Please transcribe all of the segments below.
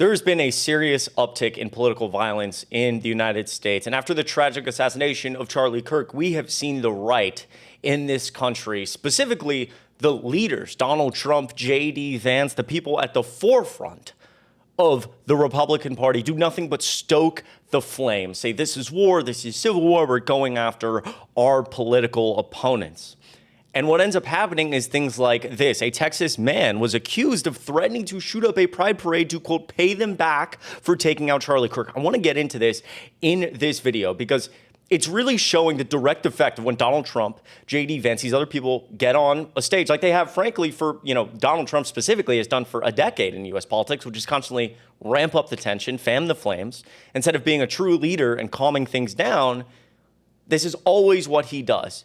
There's been a serious uptick in political violence in the United States. And after the tragic assassination of Charlie Kirk, we have seen the right in this country, specifically the leaders, Donald Trump, J.D. Vance, the people at the forefront of the Republican Party, do nothing but stoke the flames, say this is war, this is civil war, we're going after our political opponents. And what ends up happening is things like this. A Texas man was accused of threatening to shoot up a pride parade to, quote, pay them back for taking out Charlie Kirk. I want to get into this in this video because it's really showing the direct effect of when Donald Trump, J.D. Vance, these other people get on a stage like they have, frankly, for, Donald Trump specifically has done for a decade in U.S. politics, which is constantly ramp up the tension, fan the flames. Instead of being a true leader and calming things down, this is always what he does.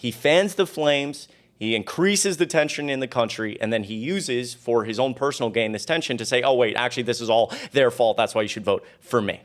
He fans the flames, he increases the tension in the country, and then he uses, for his own personal gain, this tension to say, oh, wait, actually, this is all their fault. That's why you should vote for me.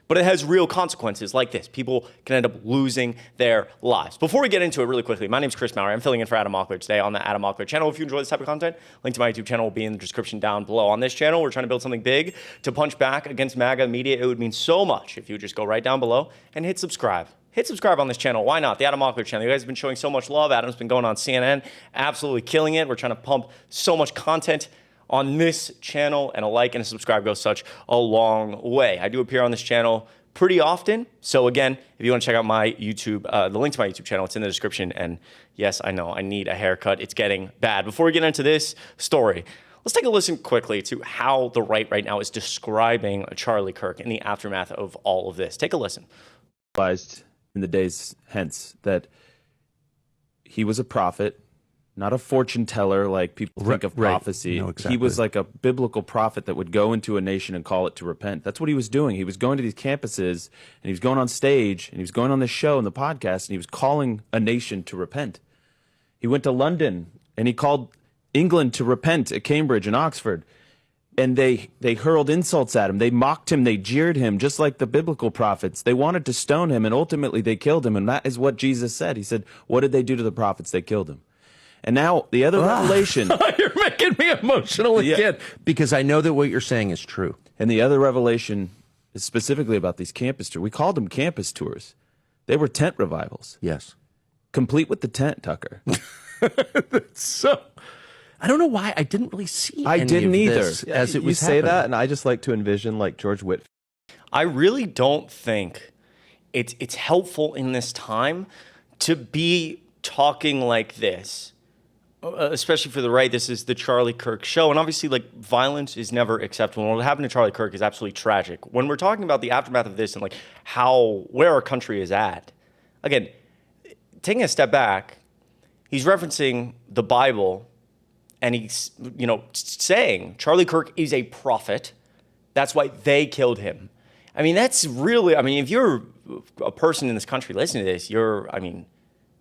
But it has real consequences like this. People can end up losing their lives. Before we get into it really quickly, my name is Chris Mowrey. I'm filling in for Adam Mockler today on the Adam Mockler channel. If you enjoy this type of content, link to my YouTube channel will be in the description down below. On this channel, we're trying to build something big to punch back against MAGA media. It would mean so much if you would just go right down below and hit subscribe. Hit subscribe on this channel. Why not? The Adam Mockler channel. You guys have been showing so much love. Adam's been going on CNN, absolutely killing it. We're trying to pump so much content on this channel, and a like and a subscribe goes such a long way. I do appear on this channel pretty often. So again, if you want to check out my YouTube, the link to my YouTube channel, it's in the description. And yes, I know I need a haircut. It's getting bad. Before we get into this story, let's take a listen quickly to how the right now is describing Charlie Kirk in the aftermath of all of this. Take a listen. In the days hence that he was a prophet, not a fortune teller like people think of prophecy. No, exactly. He was like a biblical prophet that would go into a nation and call it to repent. That's what he was doing. He was going to these campuses and he was going on stage and he was going on this show and the podcast and he was calling a nation to repent. He went to London and he called England to repent at Cambridge and Oxford. And they hurled insults at him. They mocked him. They jeered him, just like the biblical prophets. They wanted to stone him, and ultimately they killed him. And that is what Jesus said. He said, what did they do to the prophets? They killed him. And now the other revelation. You're making me emotional again, because I know that what you're saying is true. And the other revelation is specifically about these campus tours. We called them campus tours. They were tent revivals. Yes. Complete with the tent, Tucker. So I don't know why I didn't really see I didn't either. As it was say happening. that, and I just like to envision like George Whitfield. I really don't think it's helpful in this time to be talking like this, especially for the right. This is the Charlie Kirk show, and obviously, like, violence is never acceptable. What happened to Charlie Kirk is absolutely tragic. When we're talking about the aftermath of this and like where our country is at, again, taking a step back, he's referencing the Bible. And he's, saying Charlie Kirk is a prophet. That's why they killed him. I mean, that's really, if you're a person in this country listening to this,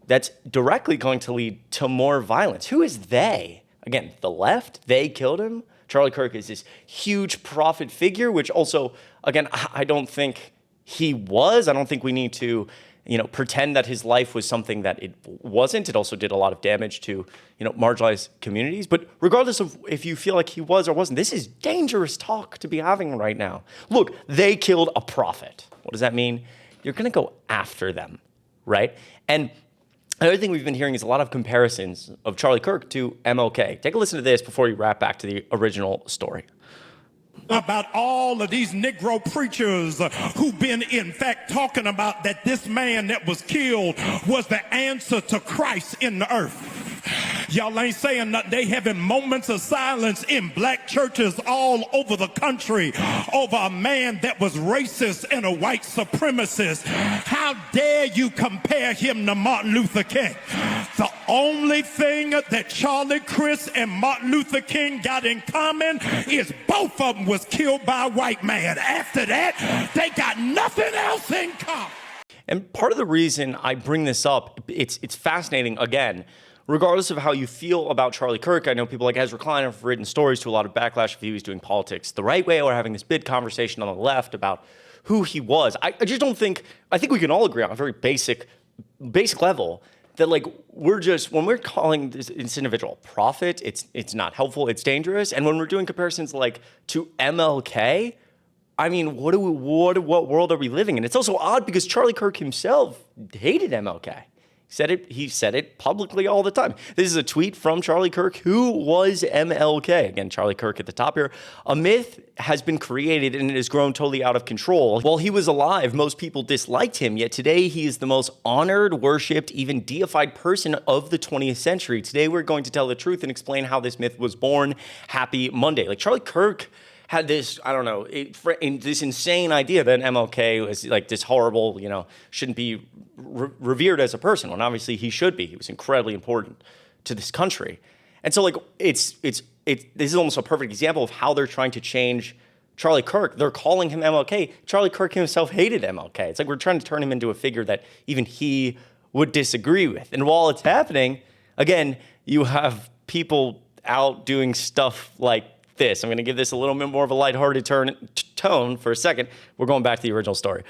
that's directly going to lead to more violence. Who is they? Again, the left, they killed him. Charlie Kirk is this huge prophet figure, which also, again, I don't think he was. I don't think we need to pretend that his life was something that it wasn't. It also did a lot of damage to, marginalized communities. But regardless of if you feel like he was or wasn't, this is dangerous talk to be having right now. Look, they killed a prophet. What does that mean? You're going to go after them, right? And another thing we've been hearing is a lot of comparisons of Charlie Kirk to MLK. Take a listen to this before you wrap back to the original story. About all of these Negro preachers who've been, in fact, talking about that this man that was killed was the answer to Christ in the earth. Y'all ain't saying that. They having moments of silence in black churches all over the country over a man that was racist and a white supremacist. How dare you compare him to Martin Luther King? The only thing that Charlie, Chris, and Martin Luther King got in common is both of them was killed by a white man. After that, they got nothing else in common. And part of the reason I bring this up, it's fascinating, again, regardless of how you feel about Charlie Kirk. I know people like Ezra Klein have written stories to a lot of backlash if he was doing politics the right way or having this big conversation on the left about who he was. I just don't think, I think we can all agree on a very basic level that like when we're calling this individual a prophet, it's not helpful, it's dangerous. And when we're doing comparisons like to MLK, I mean, what world are we living in? It's also odd because Charlie Kirk himself hated MLK. He said it publicly all the time. This is a tweet from Charlie Kirk, who was MLK. Again, Charlie Kirk at the top here. A myth has been created and it has grown totally out of control. While he was alive, most people disliked him, yet today he is the most honored, worshipped, even deified person of the 20th century. Today we're going to tell the truth and explain how this myth was born. Happy Monday. Like Charlie Kirk had this, I don't know, this insane idea that MLK was like this horrible, shouldn't be revered as a person, when obviously he should be. He was incredibly important to this country. And so like this is almost a perfect example of how they're trying to change Charlie Kirk. They're calling him MLK. Charlie Kirk himself hated MLK. It's like we're trying to turn him into a figure that even he would disagree with. And while it's happening, again, you have people out doing stuff like this. I'm going to give this a little bit more of a lighthearted tone for a second. We're going back to the original story.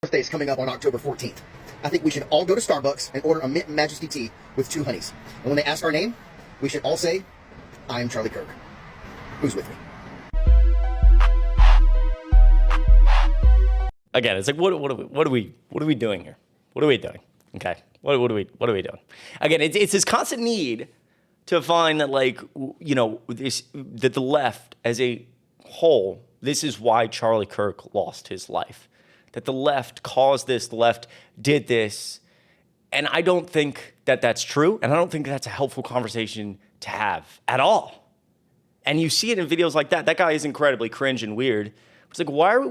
Birthday is coming up on October 14th. I think we should all go to Starbucks and order a Mint Majesty tea with 2 honeys. And when they ask our name, we should all say, "I am Charlie Kirk. Who's with me?" Again, it's like what are we doing here? What are we doing? Okay, what are we doing? Again, it's this constant need to find that, like, that the left as a whole, this is why Charlie Kirk lost his life. That the left caused this, the left did this. And I don't think that that's true. And I don't think that's a helpful conversation to have at all. And you see it in videos like that. That guy is incredibly cringe and weird. It's like, let's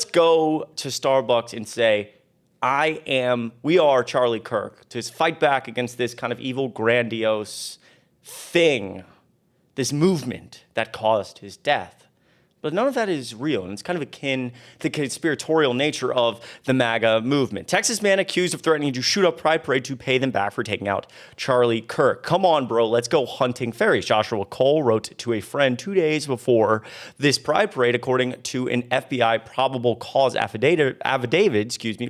go to Starbucks and say, we are Charlie Kirk, to fight back against this kind of evil, grandiose thing, this movement that caused his death. But none of that is real, and it's kind of akin to the conspiratorial nature of the MAGA movement. Texas man accused of threatening to shoot up Pride Parade to pay them back for taking out Charlie Kirk. Come on, bro, let's go hunting fairies. Joshua Cole wrote to a friend 2 days before this Pride Parade, according to an FBI probable cause affidavit,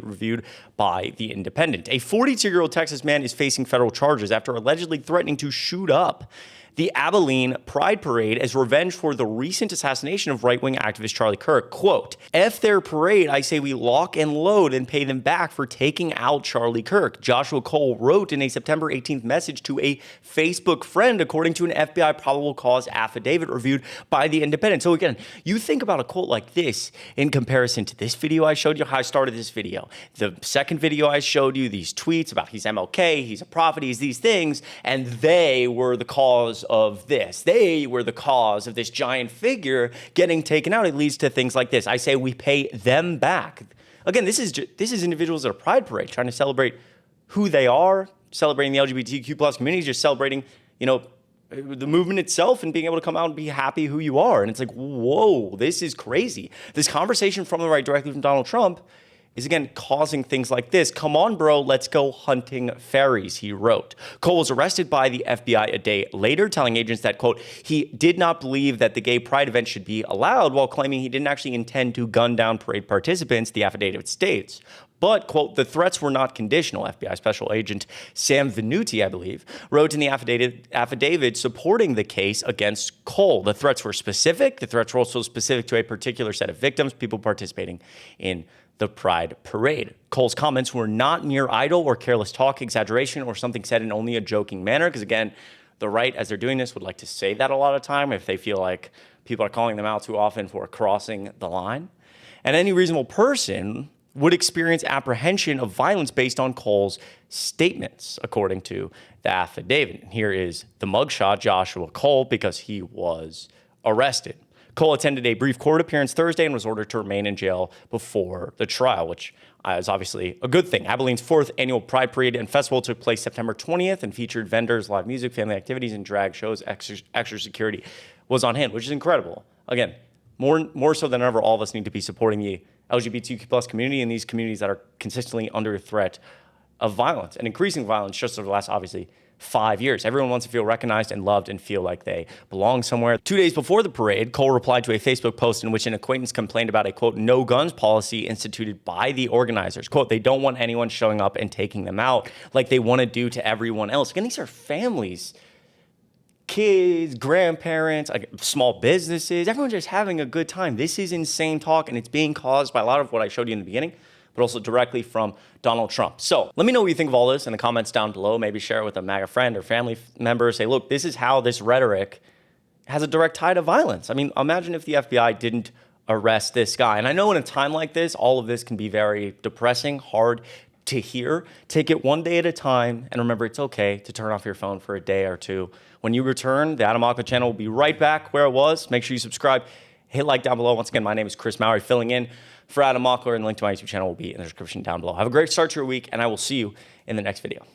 reviewed by The Independent. A 42-year-old Texas man is facing federal charges after allegedly threatening to shoot up the Abilene Pride Parade as revenge for the recent assassination of right-wing activist Charlie Kirk. Quote, "F their parade, I say we lock and load and pay them back for taking out Charlie Kirk," Joshua Cole wrote in a September 18th message to a Facebook friend, according to an FBI probable cause affidavit reviewed by The Independent. So again, you think about a quote like this in comparison to this video I showed you, how I started this video. The second video I showed you, these tweets about he's MLK, he's a prophet, he's these things, and they were the cause of this. They were the cause of this giant figure getting taken out. It leads to things like this. I say we pay them back. Again, this is individuals at a Pride Parade trying to celebrate who they are, celebrating the LGBTQ plus community, just celebrating, the movement itself and being able to come out and be happy who you are. And it's like, whoa, this is crazy. This conversation from the right directly from Donald Trump is again causing things like this. "Come on, bro, let's go hunting fairies," he wrote. Cole was arrested by the FBI a day later, telling agents that, quote, he did not believe that the gay pride event should be allowed, while claiming he didn't actually intend to gun down parade participants, the affidavit states. But, quote, the threats were not conditional. FBI Special Agent Sam Venuti, I believe, wrote in the affidavit supporting the case against Cole. The threats were specific. The threats were also specific to a particular set of victims, people participating in the Pride Parade. Cole's comments were not mere idle or careless talk, exaggeration, or something said in only a joking manner. Because again, the right, as they're doing this, would like to say that a lot of time if they feel like people are calling them out too often for crossing the line. And any reasonable person would experience apprehension of violence based on Cole's statements, according to the affidavit. And here is the mugshot, Joshua Cole, because he was arrested. Cole attended a brief court appearance Thursday and was ordered to remain in jail before the trial, which is obviously a good thing. Abilene's 4th annual Pride Parade and Festival took place September 20th and featured vendors, live music, family activities, and drag shows. Extra security was on hand, which is incredible. Again, more so than ever, all of us need to be supporting the LGBTQ plus community and these communities that are consistently under threat of violence and increasing violence just over the last, obviously, 5 years. Everyone wants to feel recognized and loved and feel like they belong somewhere. 2 days before the parade, Cole replied to a Facebook post in which an acquaintance complained about a, quote, no guns policy instituted by the organizers. Quote, they don't want anyone showing up and taking them out like they want to do to everyone else. Again, these are families, kids, grandparents, like small businesses, everyone's just having a good time. This is insane talk, and it's being caused by a lot of what I showed you in the beginning, but also directly from Donald Trump. So let me know what you think of all this in the comments down below. Maybe share it with a MAGA friend or family member. Say, look, this is how this rhetoric has a direct tie to violence. I mean, imagine if the FBI didn't arrest this guy. And I know in a time like this, all of this can be very depressing, hard to hear. Take it one day at a time, and remember it's okay to turn off your phone for a day or two. When you return, the Adam Mockler channel will be right back where it was. Make sure you subscribe, hit like down below. Once again, my name is Chris Mowrey, filling in for Adam Mockler, and the link to my YouTube channel will be in the description down below. Have a great start to your week, and I will see you in the next video.